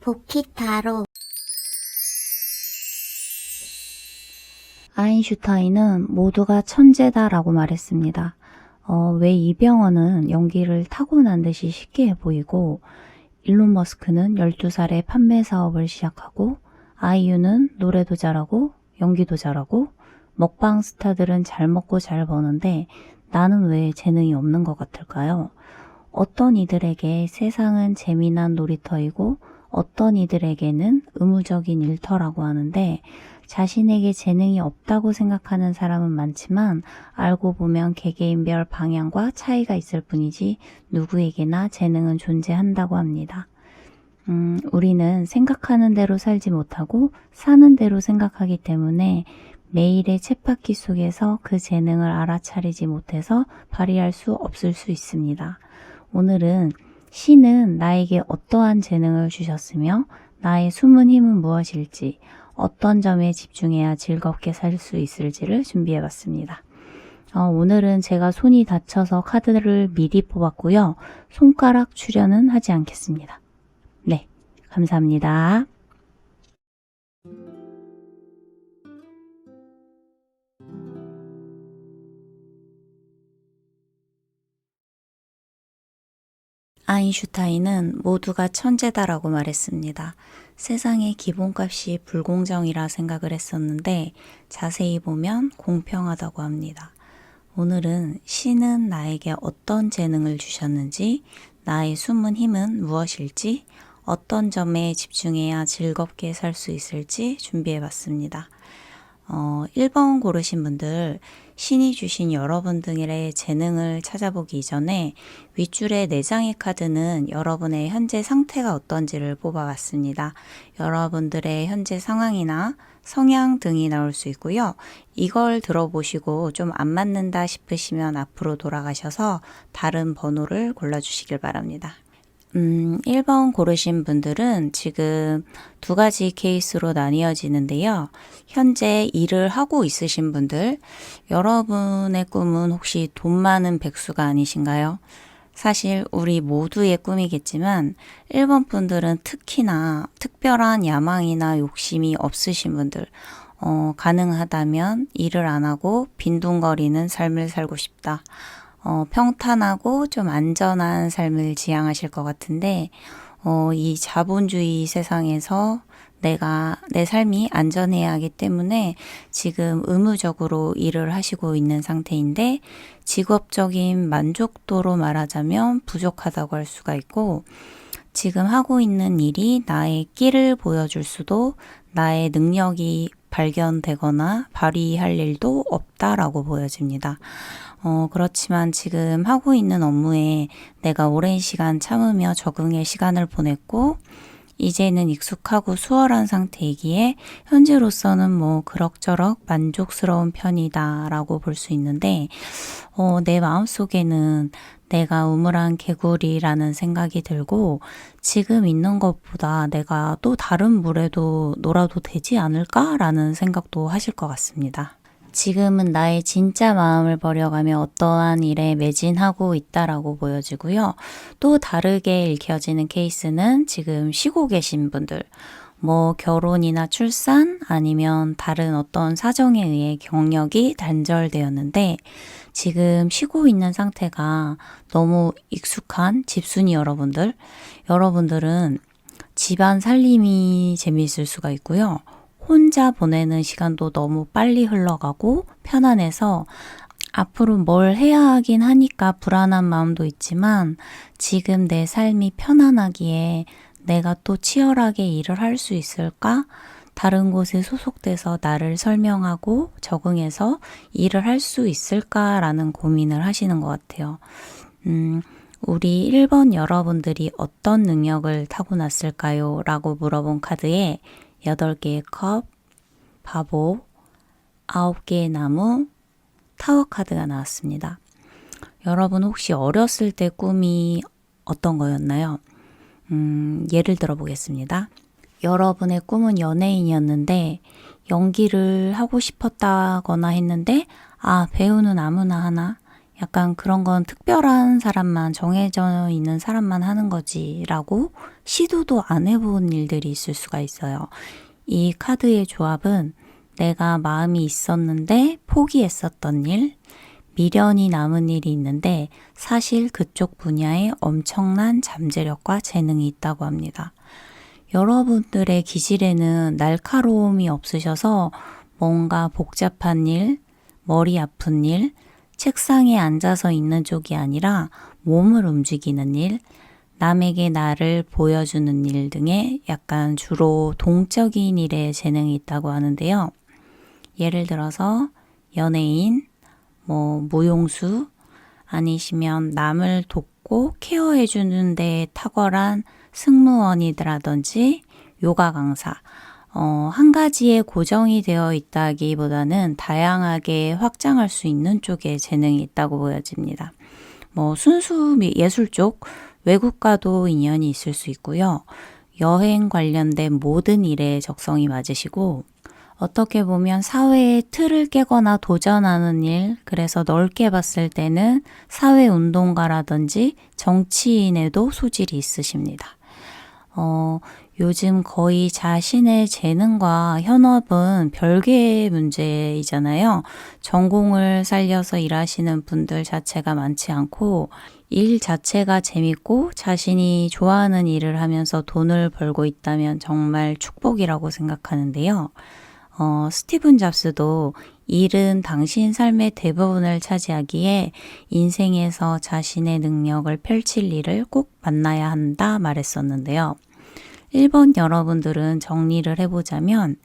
복희타로. 아인슈타인은 모두가 천재다라고 말했습니다. 왜 이병헌은 연기를 타고난 듯이 쉽게 보이고 일론 머스크는 12살에 판매 사업을 시작하고 아이유는 노래도 잘하고 연기도 잘하고 먹방 스타들은 잘 먹고 잘 버는데 나는 왜 재능이 없는 것 같을까요? 어떤 이들에게 세상은 재미난 놀이터이고 어떤 이들에게는 의무적인 일터라고 하는데 자신에게 재능이 없다고 생각하는 사람은 많지만 알고 보면 개개인별 방향과 차이가 있을 뿐이지 누구에게나 재능은 존재한다고 합니다. 우리는 생각하는 대로 살지 못하고 사는 대로 생각하기 때문에 매일의 쳇바퀴 속에서 그 재능을 알아차리지 못해서 발휘할 수 없을 수 있습니다. 오늘은 신은 나에게 어떠한 재능을 주셨으며 나의 숨은 힘은 무엇일지 어떤 점에 집중해야 즐겁게 살 수 있을지를 준비해봤습니다. 오늘은 제가 손이 다쳐서 카드를 미리 뽑았고요. 손가락 출연은 하지 않겠습니다. 네, 감사합니다. 아인슈타인은 모두가 천재다라고 말했습니다. 세상의 기본값이 불공정이라 생각을 했었는데 자세히 보면 공평하다고 합니다. 오늘은 신은 나에게 어떤 재능을 주셨는지, 나의 숨은 힘은 무엇일지, 어떤 점에 집중해야 즐겁게 살 수 있을지 준비해봤습니다. 1번 고르신 분들, 신이 주신 여러분들의 재능을 찾아보기 이전에 윗줄의 4장의 카드는 여러분의 현재 상태가 어떤지를 뽑아봤습니다. 여러분들의 현재 상황이나 성향 등이 나올 수 있고요. 이걸 들어보시고 좀 안 맞는다 싶으시면 앞으로 돌아가셔서 다른 번호를 골라주시길 바랍니다. 1번 고르신 분들은 지금 2가지 케이스로 나뉘어지는데요. 현재 일을 하고 있으신 분들, 여러분의 꿈은 혹시 돈 많은 백수가 아니신가요? 사실 우리 모두의 꿈이겠지만 1번 분들은 특히나 특별한 야망이나 욕심이 없으신 분들, 가능하다면 일을 안 하고 빈둥거리는 삶을 살고 싶다. 평탄하고 좀 안전한 삶을 지향하실 것 같은데 이 자본주의 세상에서 내 삶이 안전해야 하기 때문에 지금 의무적으로 일을 하시고 있는 상태인데 직업적인 만족도로 말하자면 부족하다고 할 수가 있고 지금 하고 있는 일이 나의 끼를 보여줄 수도 나의 능력이 발견되거나 발휘할 일도 없다라고 보여집니다. 그렇지만 지금 하고 있는 업무에 내가 오랜 시간 참으며 적응의 시간을 보냈고 이제는 익숙하고 수월한 상태이기에 현재로서는 뭐 그럭저럭 만족스러운 편이다 라고 볼 수 있는데 내 마음속에는 내가 우물한 개구리라는 생각이 들고 지금 있는 것보다 내가 또 다른 물에도 놀아도 되지 않을까라는 생각도 하실 것 같습니다. 지금은 나의 진짜 마음을 버려가며 어떠한 일에 매진하고 있다라고 보여지고요. 또 다르게 읽혀지는 케이스는 지금 쉬고 계신 분들, 뭐 결혼이나 출산 아니면 다른 어떤 사정에 의해 경력이 단절되었는데 지금 쉬고 있는 상태가 너무 익숙한 집순이 여러분들은 집안 살림이 재미있을 수가 있고요. 혼자 보내는 시간도 너무 빨리 흘러가고 편안해서 앞으로 뭘 해야 하긴 하니까 불안한 마음도 있지만 지금 내 삶이 편안하기에 내가 또 치열하게 일을 할 수 있을까? 다른 곳에 소속돼서 나를 설명하고 적응해서 일을 할 수 있을까라는 고민을 하시는 것 같아요. 우리 1번 여러분들이 어떤 능력을 타고났을까요? 라고 물어본 카드에 8개의 컵, 바보, 9개의 나무, 타워 카드가 나왔습니다. 여러분 혹시 어렸을 때 꿈이 어떤 거였나요? 예를 들어 보겠습니다. 여러분의 꿈은 연예인이었는데 연기를 하고 싶었다거나 했는데 배우는 아무나 하나? 약간 그런 건 특별한 사람만, 정해져 있는 사람만 하는 거지라고 시도도 안 해본 일들이 있을 수가 있어요. 이 카드의 조합은 내가 마음이 있었는데 포기했었던 일, 미련이 남은 일이 있는데 사실 그쪽 분야에 엄청난 잠재력과 재능이 있다고 합니다. 여러분들의 기질에는 날카로움이 없으셔서 뭔가 복잡한 일, 머리 아픈 일, 책상에 앉아서 있는 쪽이 아니라 몸을 움직이는 일, 남에게 나를 보여주는 일 등의 약간 주로 동적인 일에 재능이 있다고 하는데요. 예를 들어서 연예인, 무용수, 아니시면 남을 돕고 케어해주는 데 탁월한 승무원이라든지 요가 강사, 한 가지에 고정이 되어 있다기보다는 다양하게 확장할 수 있는 쪽에 재능이 있다고 보여집니다. 순수 예술 쪽, 외국과도 인연이 있을 수 있고요. 여행 관련된 모든 일에 적성이 맞으시고, 어떻게 보면 사회의 틀을 깨거나 도전하는 일, 그래서 넓게 봤을 때는 사회운동가라든지 정치인에도 소질이 있으십니다. 요즘 거의 자신의 재능과 현업은 별개의 문제이잖아요. 전공을 살려서 일하시는 분들 자체가 많지 않고 일 자체가 재밌고 자신이 좋아하는 일을 하면서 돈을 벌고 있다면 정말 축복이라고 생각하는데요. 스티븐 잡스도 일은 당신 삶의 대부분을 차지하기에 인생에서 자신의 능력을 펼칠 일을 꼭 만나야 한다 말했었는데요. 1번 여러분들은 정리를 해보자면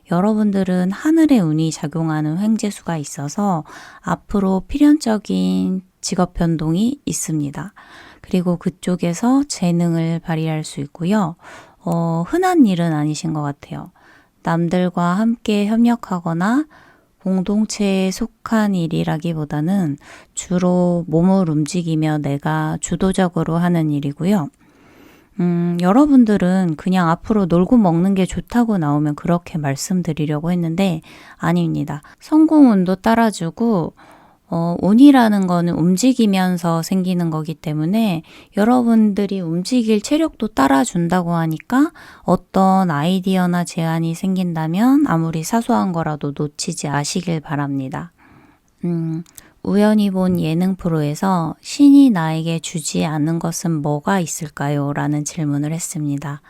여러분들은 하늘의 운이 작용하는 횡재수가 있어서 앞으로 필연적인 직업 변동이 있습니다. 그리고 그쪽에서 재능을 발휘할 수 있고요. 흔한 일은 아니신 것 같아요. 남들과 함께 협력하거나 공동체에 속한 일이라기보다는 주로 몸을 움직이며 내가 주도적으로 하는 일이고요. 여러분들은 그냥 앞으로 놀고 먹는 게 좋다고 나오면 그렇게 말씀드리려고 했는데 아닙니다. 성공운도 따라주고 운이라는 거는 움직이면서 생기는 거기 때문에 여러분들이 움직일 체력도 따라준다고 하니까 어떤 아이디어나 제안이 생긴다면 아무리 사소한 거라도 놓치지 마시길 바랍니다. 우연히 본 예능 프로에서 신이 나에게 주지 않은 것은 뭐가 있을까요? 라는 질문을 했습니다.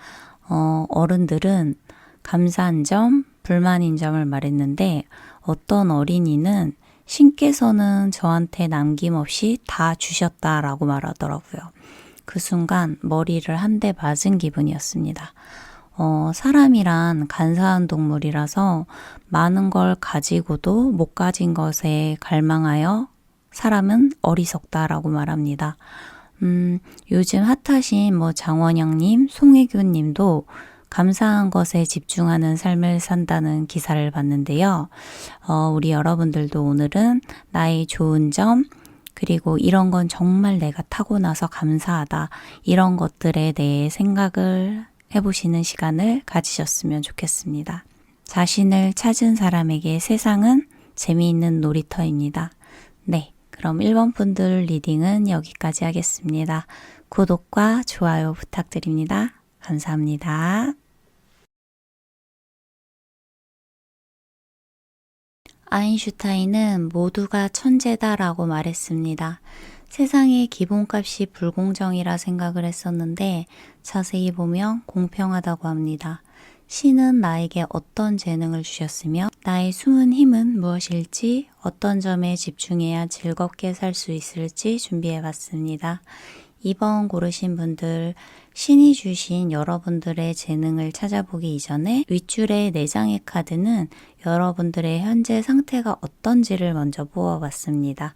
어른들은 감사한 점, 불만인 점을 말했는데 어떤 어린이는 신께서는 저한테 남김없이 다 주셨다라고 말하더라고요. 그 순간 머리를 한 대 맞은 기분이었습니다. 사람이란 간사한 동물이라서 많은 걸 가지고도 못 가진 것에 갈망하여 사람은 어리석다라고 말합니다. 요즘 핫하신 장원영님, 송혜교님도 감사한 것에 집중하는 삶을 산다는 기사를 봤는데요. 우리 여러분들도 오늘은 나의 좋은 점, 그리고 이런 건 정말 내가 타고나서 감사하다. 이런 것들에 대해 생각을 해보시는 시간을 가지셨으면 좋겠습니다. 자신을 찾은 사람에게 세상은 재미있는 놀이터입니다. 네, 그럼 1번 분들 리딩은 여기까지 하겠습니다. 구독과 좋아요 부탁드립니다. 감사합니다. 아인슈타인은 모두가 천재다라고 말했습니다. 세상의 기본값이 불공정이라 생각을 했었는데 자세히 보면 공평하다고 합니다. 신은 나에게 어떤 재능을 주셨으며 나의 숨은 힘은 무엇일지 어떤 점에 집중해야 즐겁게 살 수 있을지 준비해 봤습니다. 2번 고르신 분들 신이 주신 여러분들의 재능을 찾아보기 이전에 윗줄의 4장의 카드는 여러분들의 현재 상태가 어떤지를 먼저 뽑아봤습니다.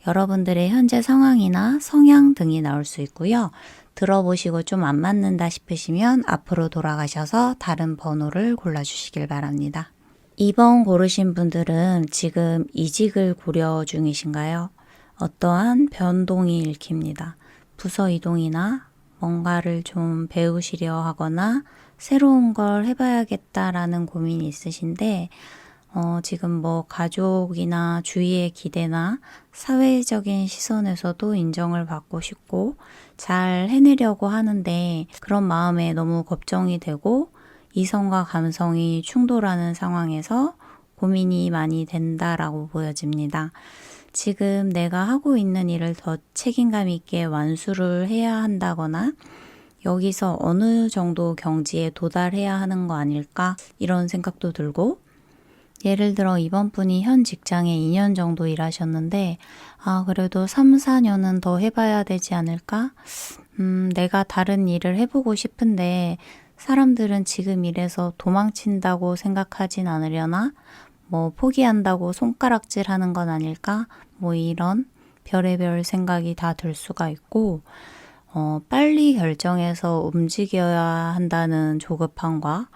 여러분들의 현재 상황이나 성향 등이 나올 수 있고요. 들어보시고 좀 안 맞는다 싶으시면 앞으로 돌아가셔서 다른 번호를 골라주시길 바랍니다. 2번 고르신 분들은 지금 이직을 고려 중이신가요? 어떠한 변동이 읽힙니다. 부서 이동이나 뭔가를 좀 배우시려 하거나 새로운 걸 해봐야겠다라는 고민이 있으신데 지금 뭐 가족이나 주위의 기대나 사회적인 시선에서도 인정을 받고 싶고 잘 해내려고 하는데 그런 마음에 너무 걱정이 되고 이성과 감성이 충돌하는 상황에서 고민이 많이 된다라고 보여집니다. 지금 내가 하고 있는 일을 더 책임감 있게 완수를 해야 한다거나 여기서 어느 정도 경지에 도달해야 하는 거 아닐까? 이런 생각도 들고 예를 들어 이번 분이 현 직장에 2년 정도 일하셨는데 그래도 3, 4년은 더 해봐야 되지 않을까? 내가 다른 일을 해보고 싶은데 사람들은 지금 일에서 도망친다고 생각하진 않으려나? 뭐 포기한다고 손가락질 하는 건 아닐까? 뭐 이런 별의별 생각이 다 들 수가 있고 빨리 결정해서 움직여야 한다는 조급함과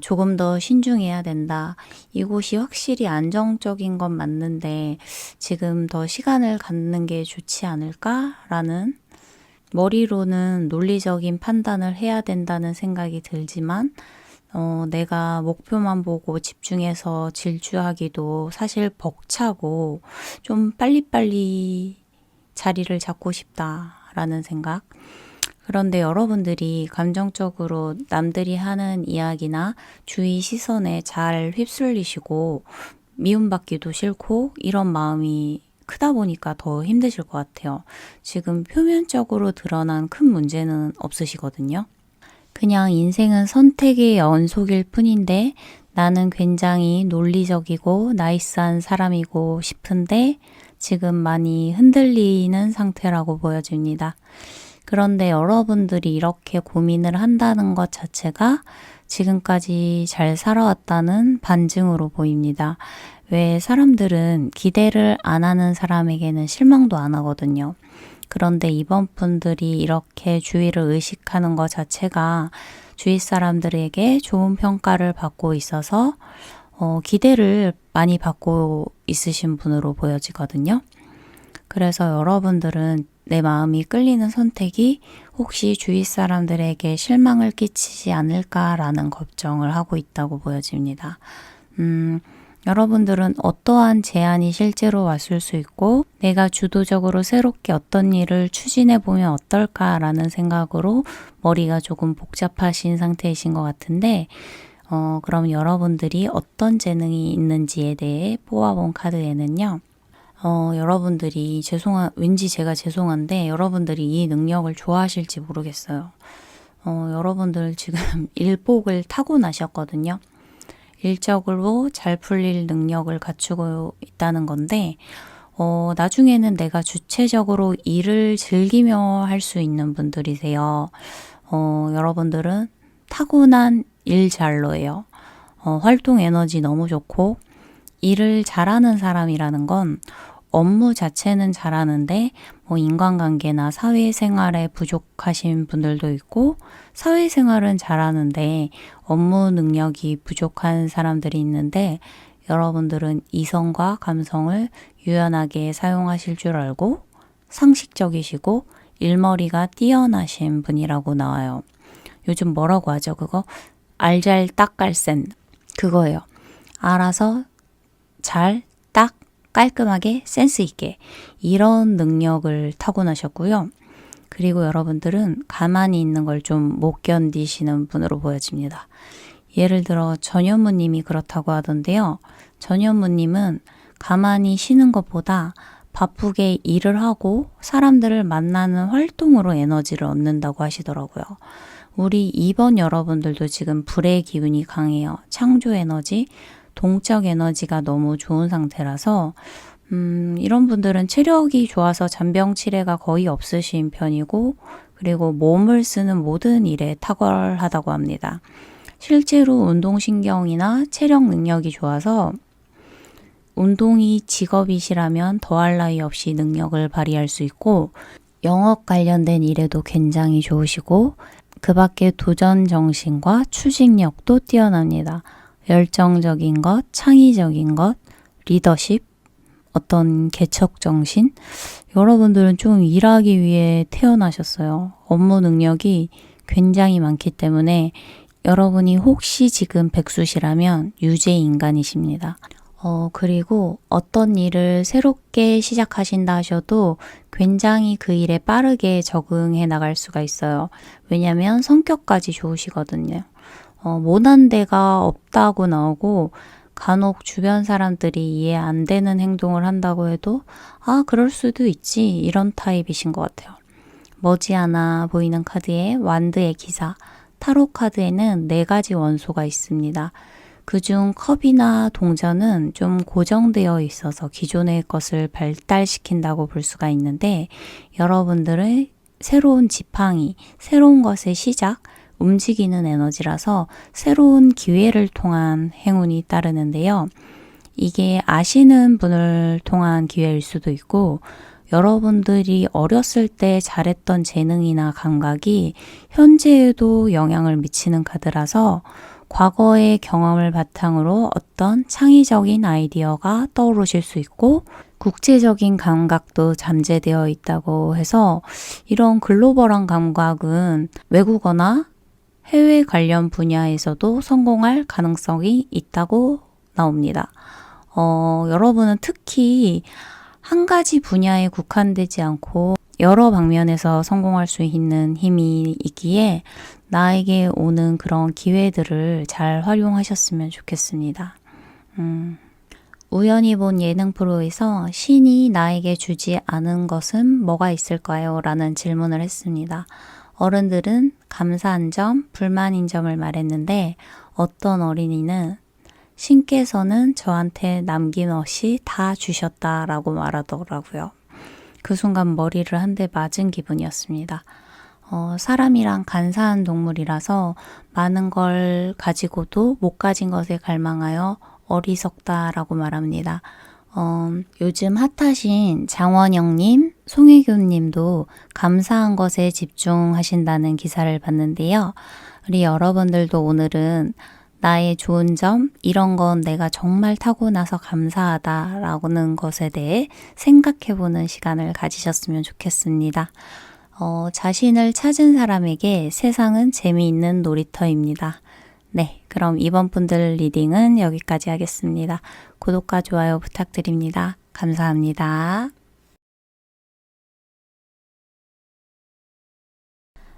조금 더 신중해야 된다. 이곳이 확실히 안정적인 건 맞는데 지금 더 시간을 갖는 게 좋지 않을까라는 머리로는 논리적인 판단을 해야 된다는 생각이 들지만 내가 목표만 보고 집중해서 질주하기도 사실 벅차고 좀 빨리빨리 자리를 잡고 싶다라는 생각. 그런데 여러분들이 감정적으로 남들이 하는 이야기나 주위 시선에 잘 휩쓸리시고 미움받기도 싫고 이런 마음이 크다 보니까 더 힘드실 것 같아요. 지금 표면적으로 드러난 큰 문제는 없으시거든요. 그냥 인생은 선택의 연속일 뿐인데 나는 굉장히 논리적이고 나이스한 사람이고 싶은데 지금 많이 흔들리는 상태라고 보여집니다. 그런데 여러분들이 이렇게 고민을 한다는 것 자체가 지금까지 잘 살아왔다는 반증으로 보입니다. 왜 사람들은 기대를 안 하는 사람에게는 실망도 안 하거든요. 그런데 이번 분들이 이렇게 주위를 의식하는 것 자체가 주위 사람들에게 좋은 평가를 받고 있어서 기대를 많이 받고 있으신 분으로 보여지거든요. 그래서 여러분들은 내 마음이 끌리는 선택이 혹시 주위 사람들에게 실망을 끼치지 않을까라는 걱정을 하고 있다고 보여집니다. 여러분들은 어떠한 제안이 실제로 왔을 수 있고 내가 주도적으로 새롭게 어떤 일을 추진해 보면 어떨까라는 생각으로 머리가 조금 복잡하신 상태이신 것 같은데 그럼 여러분들이 어떤 재능이 있는지에 대해 뽑아본 카드에는요. 여러분들이 왠지 제가 죄송한데 여러분들이 이 능력을 좋아하실지 모르겠어요. 여러분들 지금 일복을 타고나셨거든요. 일적으로 잘 풀릴 능력을 갖추고 있다는 건데 나중에는 내가 주체적으로 일을 즐기며 할 수 있는 분들이세요. 여러분들은 타고난 일잘러예요. 활동 에너지 너무 좋고 일을 잘하는 사람이라는 건 업무 자체는 잘하는데 뭐 인간관계나 사회생활에 부족하신 분들도 있고 사회생활은 잘하는데 업무 능력이 부족한 사람들이 있는데 여러분들은 이성과 감성을 유연하게 사용하실 줄 알고 상식적이시고 일머리가 뛰어나신 분이라고 나와요. 요즘 뭐라고 하죠? 그거? 알잘딱깔센 그거예요. 알아서 잘, 딱, 깔끔하게, 센스 있게 이런 능력을 타고나셨고요. 그리고 여러분들은 가만히 있는 걸 좀 못 견디시는 분으로 보여집니다. 예를 들어 전현무님이 그렇다고 하던데요. 전현무님은 가만히 쉬는 것보다 바쁘게 일을 하고 사람들을 만나는 활동으로 에너지를 얻는다고 하시더라고요. 우리 2번 여러분들도 지금 불의 기운이 강해요. 창조 에너지, 동적 에너지가 너무 좋은 상태라서 이런 분들은 체력이 좋아서 잔병치레가 거의 없으신 편이고 그리고 몸을 쓰는 모든 일에 탁월하다고 합니다. 실제로 운동신경이나 체력 능력이 좋아서 운동이 직업이시라면 더할 나위 없이 능력을 발휘할 수 있고 영업 관련된 일에도 굉장히 좋으시고 그 밖에 도전 정신과 추진력도 뛰어납니다. 열정적인 것, 창의적인 것, 리더십, 어떤 개척 정신. 여러분들은 좀 일하기 위해 태어나셨어요. 업무 능력이 굉장히 많기 때문에 여러분이 혹시 지금 백수시라면 유죄 인간이십니다. 그리고 어떤 일을 새롭게 시작하신다 하셔도 굉장히 그 일에 빠르게 적응해 나갈 수가 있어요. 왜냐면 성격까지 좋으시거든요. 못한 데가 없다고 나오고 간혹 주변 사람들이 이해 안 되는 행동을 한다고 해도 아, 그럴 수도 있지 이런 타입이신 것 같아요. 머지않아 보이는 카드에 완드의 기사, 타로 카드에는 4가지 원소가 있습니다. 그중 컵이나 동전은 좀 고정되어 있어서 기존의 것을 발달시킨다고 볼 수가 있는데 여러분들의 새로운 지팡이, 새로운 것의 시작, 움직이는 에너지라서 새로운 기회를 통한 행운이 따르는데요. 이게 아시는 분을 통한 기회일 수도 있고 여러분들이 어렸을 때 잘했던 재능이나 감각이 현재에도 영향을 미치는 카드라서 과거의 경험을 바탕으로 어떤 창의적인 아이디어가 떠오르실 수 있고 국제적인 감각도 잠재되어 있다고 해서 이런 글로벌한 감각은 외국어나 해외 관련 분야에서도 성공할 가능성이 있다고 나옵니다. 여러분은 특히 한 가지 분야에 국한되지 않고 여러 방면에서 성공할 수 있는 힘이 있기에 나에게 오는 그런 기회들을 잘 활용하셨으면 좋겠습니다. 우연히 본 예능 프로에서 신이 나에게 주지 않은 것은 뭐가 있을까요? 라는 질문을 했습니다. 어른들은 감사한 점, 불만인 점을 말했는데 어떤 어린이는 신께서는 저한테 남김없이 다 주셨다라고 말하더라고요. 그 순간 머리를 한 대 맞은 기분이었습니다. 사람이란 간사한 동물이라서 많은 걸 가지고도 못 가진 것에 갈망하여 어리석다라고 말합니다. 요즘 핫하신 장원영님, 송혜교님도 감사한 것에 집중하신다는 기사를 봤는데요. 우리 여러분들도 오늘은 나의 좋은 점, 이런 건 내가 정말 타고나서 감사하다라는 것에 대해 생각해보는 시간을 가지셨으면 좋겠습니다. 자신을 찾은 사람에게 세상은 재미있는 놀이터입니다. 네, 그럼 이번 분들 리딩은 여기까지 하겠습니다. 구독과 좋아요 부탁드립니다. 감사합니다.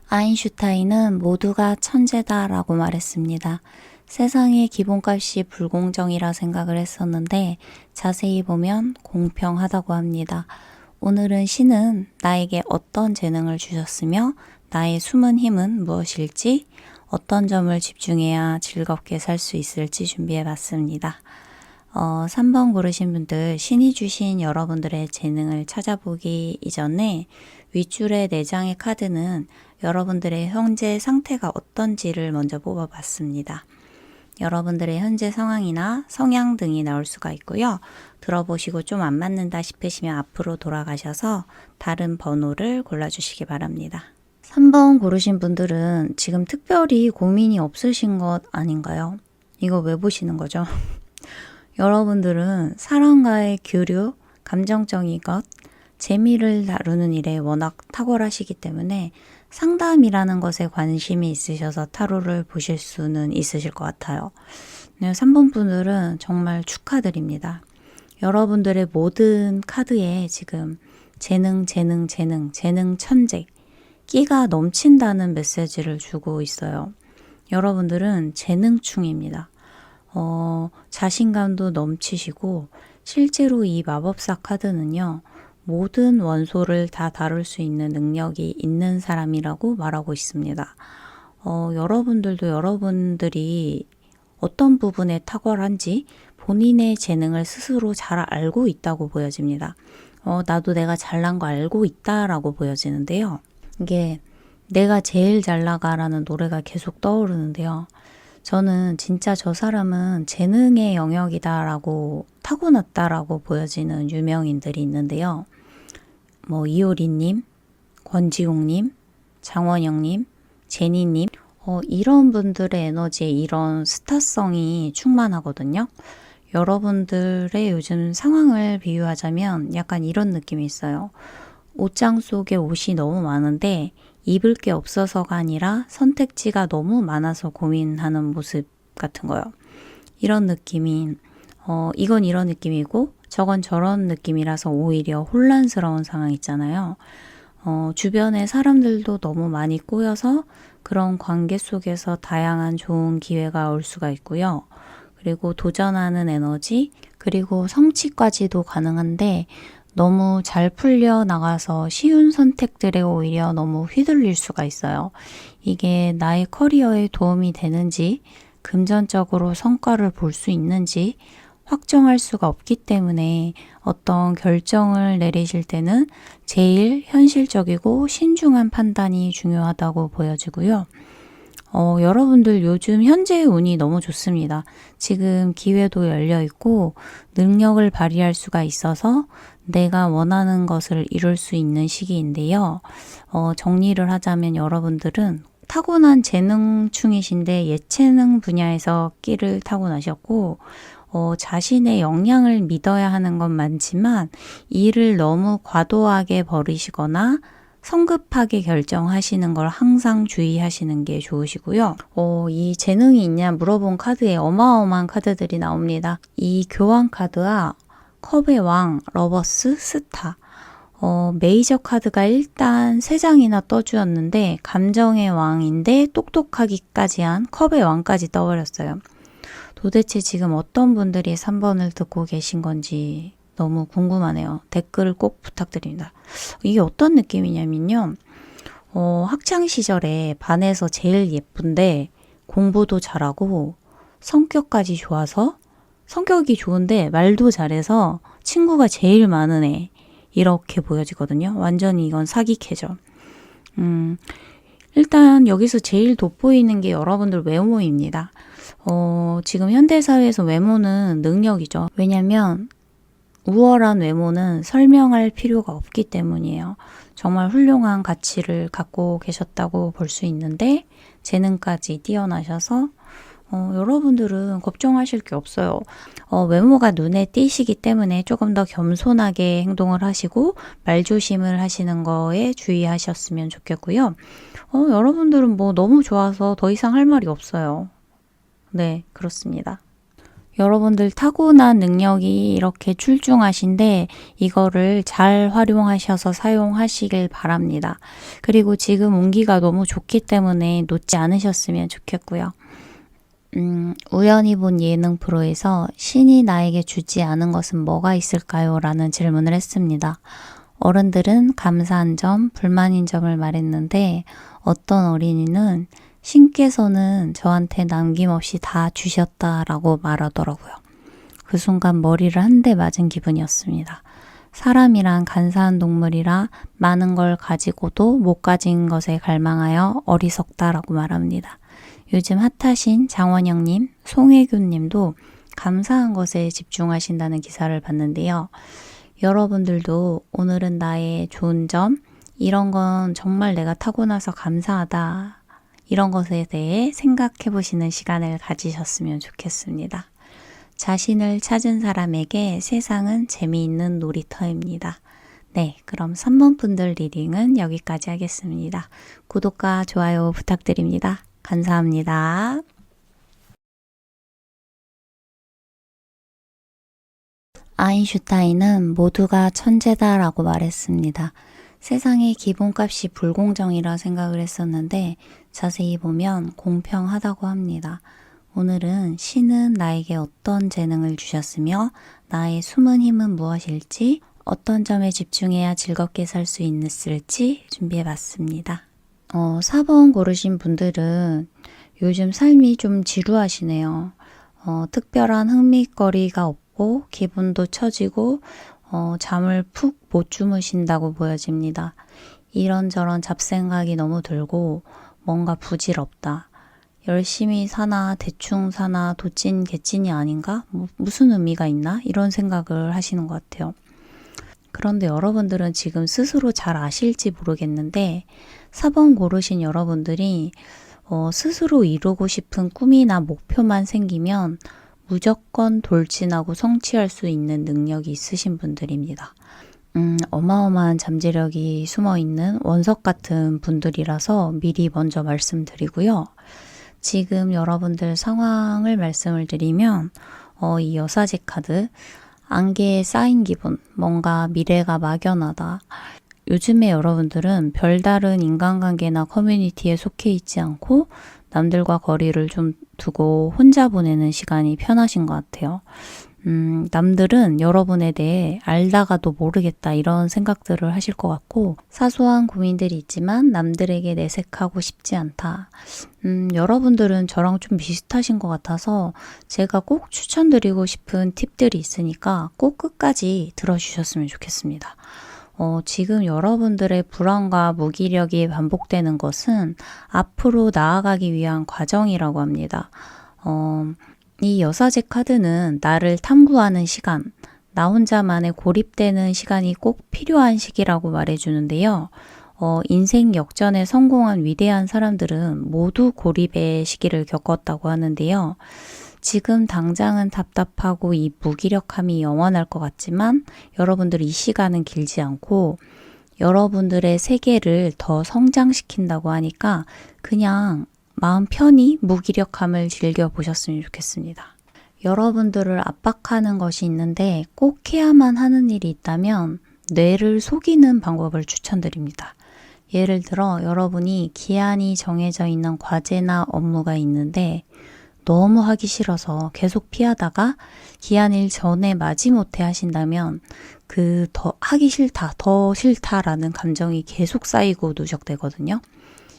아인슈타인은 모두가 천재다라고 말했습니다. 세상의 기본값이 불공정이라 생각을 했었는데 자세히 보면 공평하다고 합니다. 오늘은 신은 나에게 어떤 재능을 주셨으며 나의 숨은 힘은 무엇일지, 어떤 점을 집중해야 즐겁게 살 수 있을지 준비해 봤습니다. 3번 고르신 분들, 신이 주신 여러분들의 재능을 찾아보기 이전에 윗줄의 4장의 카드는 여러분들의 현재 상태가 어떤지를 먼저 뽑아봤습니다. 여러분들의 현재 상황이나 성향 등이 나올 수가 있고요. 들어보시고 좀 안 맞는다 싶으시면 앞으로 돌아가셔서 다른 번호를 골라주시기 바랍니다. 3번 고르신 분들은 지금 특별히 고민이 없으신 것 아닌가요? 이거 왜 보시는 거죠? 여러분들은 사람과의 교류, 감정적인 것, 재미를 다루는 일에 워낙 탁월하시기 때문에 상담이라는 것에 관심이 있으셔서 타로를 보실 수는 있으실 것 같아요. 3번 분들은 정말 축하드립니다. 여러분들의 모든 카드에 지금 재능 천재, 끼가 넘친다는 메시지를 주고 있어요. 여러분들은 재능충입니다. 자신감도 넘치시고 실제로 이 마법사 카드는요. 모든 원소를 다 다룰 수 있는 능력이 있는 사람이라고 말하고 있습니다. 여러분들도 여러분들이 어떤 부분에 탁월한지 본인의 재능을 스스로 잘 알고 있다고 보여집니다. 나도 내가 잘난 거 알고 있다라고 보여지는데요. 이게 내가 제일 잘 나가라는 노래가 계속 떠오르는데요. 저는 진짜 저 사람은 재능의 영역이다라고 타고났다라고 보여지는 유명인들이 있는데요. 이효리님, 권지용님, 장원영님, 제니님 이런 분들의 에너지에 이런 스타성이 충만하거든요. 여러분들의 요즘 상황을 비유하자면 약간 이런 느낌이 있어요. 옷장 속에 옷이 너무 많은데 입을 게 없어서가 아니라 선택지가 너무 많아서 고민하는 모습 같은 거요. 이런 느낌이 이건 이런 느낌이고 저건 저런 느낌이라서 오히려 혼란스러운 상황 있잖아요. 주변에 사람들도 너무 많이 꼬여서 그런 관계 속에서 다양한 좋은 기회가 올 수가 있고요. 그리고 도전하는 에너지, 그리고 성취까지도 가능한데 너무 잘 풀려 나가서 쉬운 선택들에 오히려 너무 휘둘릴 수가 있어요. 이게 나의 커리어에 도움이 되는지, 금전적으로 성과를 볼 수 있는지 확정할 수가 없기 때문에 어떤 결정을 내리실 때는 제일 현실적이고 신중한 판단이 중요하다고 보여지고요. 여러분들 요즘 현재의 운이 너무 좋습니다. 지금 기회도 열려 있고 능력을 발휘할 수가 있어서 내가 원하는 것을 이룰 수 있는 시기인데요. 정리를 하자면 여러분들은 타고난 재능충이신데 예체능 분야에서 끼를 타고나셨고 자신의 역량을 믿어야 하는 건 많지만 일을 너무 과도하게 버리시거나 성급하게 결정하시는 걸 항상 주의하시는 게 좋으시고요. 이 재능이 있냐 물어본 카드에 어마어마한 카드들이 나옵니다. 이 교환 카드와 컵의 왕, 러버스, 스타. 메이저 카드가 일단 3장이나 떠주었는데 감정의 왕인데 똑똑하기까지 한 컵의 왕까지 떠버렸어요. 도대체 지금 어떤 분들이 3번을 듣고 계신 건지 너무 궁금하네요. 댓글을 꼭 부탁드립니다. 이게 어떤 느낌이냐면요. 학창시절에 반에서 제일 예쁜데 공부도 잘하고 성격까지 좋아서 성격이 좋은데 말도 잘해서 친구가 제일 많은 애 이렇게 보여지거든요. 완전히 이건 사기캐죠. 일단 여기서 제일 돋보이는 게 여러분들 외모입니다. 지금 현대사회에서 외모는 능력이죠. 왜냐면 우월한 외모는 설명할 필요가 없기 때문이에요. 정말 훌륭한 가치를 갖고 계셨다고 볼 수 있는데 재능까지 뛰어나셔서 여러분들은 걱정하실 게 없어요. 외모가 눈에 띄시기 때문에 조금 더 겸손하게 행동을 하시고 말조심을 하시는 거에 주의하셨으면 좋겠고요. 여러분들은 뭐 너무 좋아서 더 이상 할 말이 없어요. 네, 그렇습니다. 여러분들 타고난 능력이 이렇게 출중하신데 이거를 잘 활용하셔서 사용하시길 바랍니다. 그리고 지금 운기가 너무 좋기 때문에 놓지 않으셨으면 좋겠고요. 우연히 본 예능 프로에서 신이 나에게 주지 않은 것은 뭐가 있을까요? 라는 질문을 했습니다. 어른들은 감사한 점, 불만인 점을 말했는데 어떤 어린이는 신께서는 저한테 남김없이 다 주셨다라고 말하더라고요. 그 순간 머리를 한 대 맞은 기분이었습니다. 사람이란 간사한 동물이라 많은 걸 가지고도 못 가진 것에 갈망하여 어리석다라고 말합니다. 요즘 핫하신 장원영님, 송혜교님도 감사한 것에 집중하신다는 기사를 봤는데요. 여러분들도 오늘은 나의 좋은 점, 이런 건 정말 내가 타고나서 감사하다. 이런 것에 대해 생각해 보시는 시간을 가지셨으면 좋겠습니다. 자신을 찾은 사람에게 세상은 재미있는 놀이터입니다. 네, 그럼 3번 분들 리딩은 여기까지 하겠습니다. 구독과 좋아요 부탁드립니다. 감사합니다. 아인슈타인은 모두가 천재다라고 말했습니다. 세상의 기본값이 불공정이라 생각을 했었는데 자세히 보면 공평하다고 합니다. 오늘은 신은 나에게 어떤 재능을 주셨으며 나의 숨은 힘은 무엇일지, 어떤 점에 집중해야 즐겁게 살 수 있을지 준비해봤습니다. 4번 고르신 분들은 요즘 삶이 좀 지루하시네요. 특별한 흥미거리가 없고 기분도 처지고 잠을 푹 못 주무신다고 보여집니다. 이런저런 잡생각이 너무 들고 뭔가 부질없다. 열심히 사나 대충 사나 도찐 개찐이 아닌가? 무슨 의미가 있나? 이런 생각을 하시는 것 같아요. 그런데 여러분들은 지금 스스로 잘 아실지 모르겠는데 4번 고르신 여러분들이 스스로 이루고 싶은 꿈이나 목표만 생기면 무조건 돌진하고 성취할 수 있는 능력이 있으신 분들입니다. 어마어마한 잠재력이 숨어 있는 원석 같은 분들이라서 미리 먼저 말씀드리고요. 지금 여러분들 상황을 말씀을 드리면 이 여사제 카드, 안개에 쌓인 기분, 뭔가 미래가 막연하다. 요즘에 여러분들은 별다른 인간관계나 커뮤니티에 속해 있지 않고 남들과 거리를 좀 두고 혼자 보내는 시간이 편하신 것 같아요. 남들은 여러분에 대해 알다가도 모르겠다 이런 생각들을 하실 것 같고 사소한 고민들이 있지만 남들에게 내색하고 싶지 않다. 여러분들은 저랑 좀 비슷하신 것 같아서 제가 꼭 추천드리고 싶은 팁들이 있으니까 꼭 끝까지 들어주셨으면 좋겠습니다. 지금 여러분들의 불안과 무기력이 반복되는 것은 앞으로 나아가기 위한 과정이라고 합니다. 이 여사제 카드는 나를 탐구하는 시간, 나 혼자만의 고립되는 시간이 꼭 필요한 시기라고 말해주는데요. 인생 역전에 성공한 위대한 사람들은 모두 고립의 시기를 겪었다고 하는데요. 지금 당장은 답답하고 이 무기력함이 영원할 것 같지만 여러분들 이 시간은 길지 않고 여러분들의 세계를 더 성장시킨다고 하니까 그냥 마음 편히 무기력함을 즐겨보셨으면 좋겠습니다. 여러분들을 압박하는 것이 있는데 꼭 해야만 하는 일이 있다면 뇌를 속이는 방법을 추천드립니다. 예를 들어 여러분이 기한이 정해져 있는 과제나 업무가 있는데 너무 하기 싫어서 계속 피하다가 기한일 전에 마지못해 하신다면 그 더 하기 싫다, 더 싫다라는 감정이 계속 쌓이고 누적되거든요.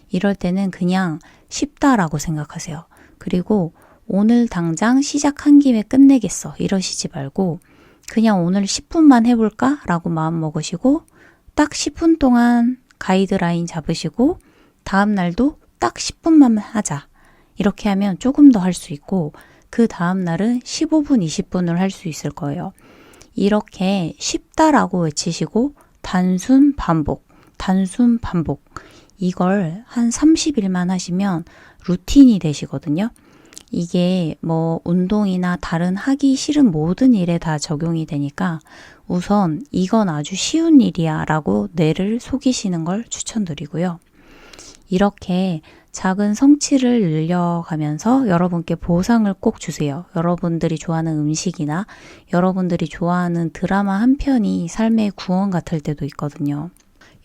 이럴 때는 그냥 쉽다라고 생각하세요. 그리고 오늘 당장 시작한 김에 끝내겠어 이러시지 말고 그냥 오늘 10분만 해볼까? 라고 마음 먹으시고 딱 10분 동안 가이드라인 잡으시고 다음 날도 딱 10분만 하자. 이렇게 하면 조금 더 할 수 있고 그 다음 날은 15분, 20분을 할 수 있을 거예요. 이렇게 쉽다라고 외치시고 단순 반복, 단순 반복 이걸 한 30일만 하시면 루틴이 되시거든요. 이게 뭐 운동이나 다른 하기 싫은 모든 일에 다 적용이 되니까 우선 이건 아주 쉬운 일이야 라고 뇌를 속이시는 걸 추천드리고요. 이렇게 작은 성취를 늘려가면서 여러분께 보상을 꼭 주세요. 여러분들이 좋아하는 음식이나 여러분들이 좋아하는 드라마 한 편이 삶의 구원 같을 때도 있거든요.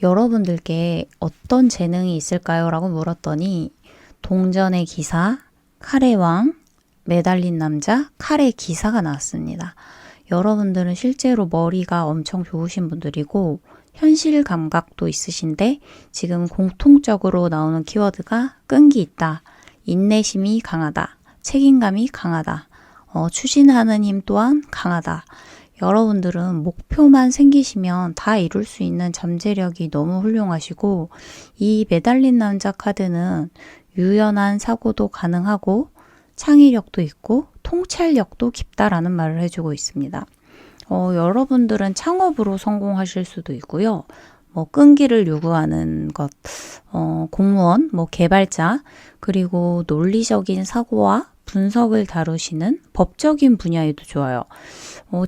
여러분들께 어떤 재능이 있을까요? 라고 물었더니 동전의 기사, 칼의 왕, 매달린 남자, 칼의 기사가 나왔습니다. 여러분들은 실제로 머리가 엄청 좋으신 분들이고 현실 감각도 있으신데 지금 공통적으로 나오는 키워드가 끈기 있다, 인내심이 강하다, 책임감이 강하다, 추진하는 힘 또한 강하다. 여러분들은 목표만 생기시면 다 이룰 수 있는 잠재력이 너무 훌륭하시고 이 매달린 남자 카드는 유연한 사고도 가능하고 창의력도 있고 통찰력도 깊다라는 말을 해주고 있습니다. 여러분들은 창업으로 성공하실 수도 있고요. 끈기를 요구하는 것, 공무원, 개발자, 그리고 논리적인 사고와 분석을 다루시는 법적인 분야에도 좋아요.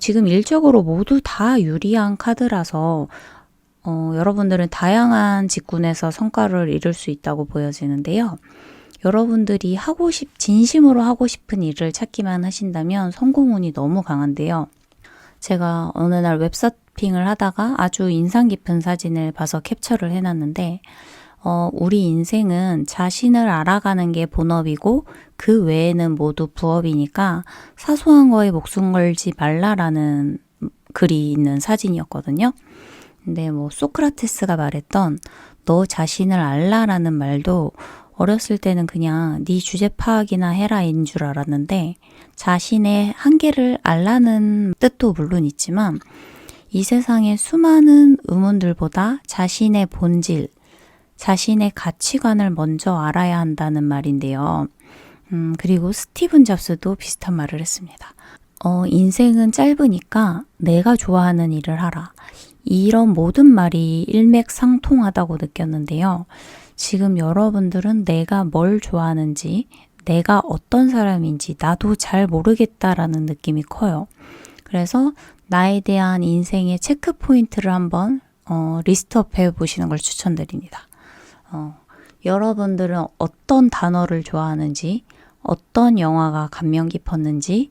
지금 일적으로 모두 다 유리한 카드라서 여러분들은 다양한 직군에서 성과를 이룰 수 있다고 보여지는데요. 여러분들이 진심으로 하고 싶은 일을 찾기만 하신다면 성공운이 너무 강한데요. 제가 어느 날 웹서핑을 하다가 아주 인상 깊은 사진을 봐서 캡처를 해놨는데 우리 인생은 자신을 알아가는 게 본업이고 그 외에는 모두 부업이니까 사소한 거에 목숨 걸지 말라라는 글이 있는 사진이었거든요. 근데 소크라테스가 말했던 너 자신을 알라라는 말도 어렸을 때는 그냥 네 주제 파악이나 해라인 줄 알았는데 자신의 한계를 알라는 뜻도 물론 있지만 이 세상의 수많은 의문들보다 자신의 본질, 자신의 가치관을 먼저 알아야 한다는 말인데요. 그리고 스티븐 잡스도 비슷한 말을 했습니다. 인생은 짧으니까 내가 좋아하는 일을 하라. 이런 모든 말이 일맥상통하다고 느꼈는데요. 지금 여러분들은 내가 뭘 좋아하는지, 내가 어떤 사람인지 나도 잘 모르겠다라는 느낌이 커요. 그래서 나에 대한 인생의 체크 포인트를 한번 리스트업 해보시는 걸 추천드립니다. 여러분들은 어떤 단어를 좋아하는지, 어떤 영화가 감명 깊었는지,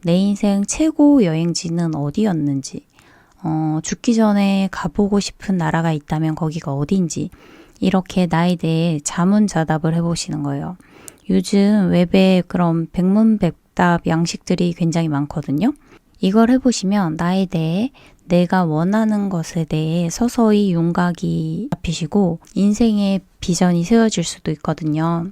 내 인생 최고 여행지는 어디였는지, 죽기 전에 가보고 싶은 나라가 있다면 거기가 어딘지, 이렇게 나에 대해 자문자답을 해보시는 거예요. 요즘 웹에 그런 백문백답 양식들이 굉장히 많거든요. 이걸 해보시면 나에 대해, 내가 원하는 것에 대해 서서히 윤곽이 잡히시고 인생의 비전이 세워질 수도 있거든요.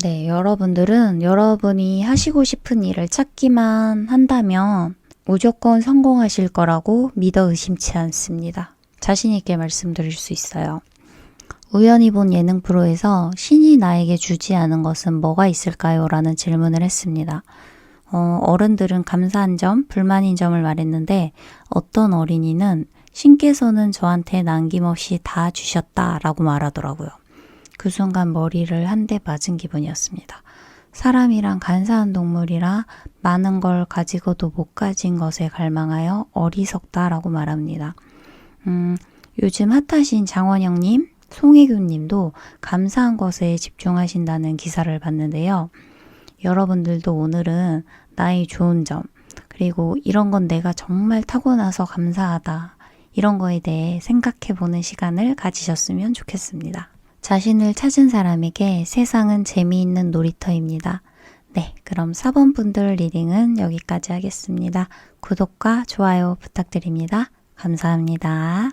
네, 여러분들은 여러분이 하시고 싶은 일을 찾기만 한다면 무조건 성공하실 거라고 믿어 의심치 않습니다. 자신 있게 말씀드릴 수 있어요. 우연히 본 예능 프로에서 신이 나에게 주지 않은 것은 뭐가 있을까요? 라는 질문을 했습니다. 어른들은 감사한 점, 불만인 점을 말했는데 어떤 어린이는 신께서는 저한테 남김없이 다 주셨다라고 말하더라고요. 그 순간 머리를 한 대 맞은 기분이었습니다. 사람이란 간사한 동물이라 많은 걸 가지고도 못 가진 것에 갈망하여 어리석다라고 말합니다. 요즘 핫하신 장원영님, 송혜교님도 감사한 것에 집중하신다는 기사를 봤는데요. 여러분들도 오늘은 나의 좋은 점, 그리고 이런 건 내가 정말 타고나서 감사하다, 이런 거에 대해 생각해보는 시간을 가지셨으면 좋겠습니다. 자신을 찾은 사람에게 세상은 재미있는 놀이터입니다. 네, 그럼 4번 분들 리딩은 여기까지 하겠습니다. 구독과 좋아요 부탁드립니다. 감사합니다.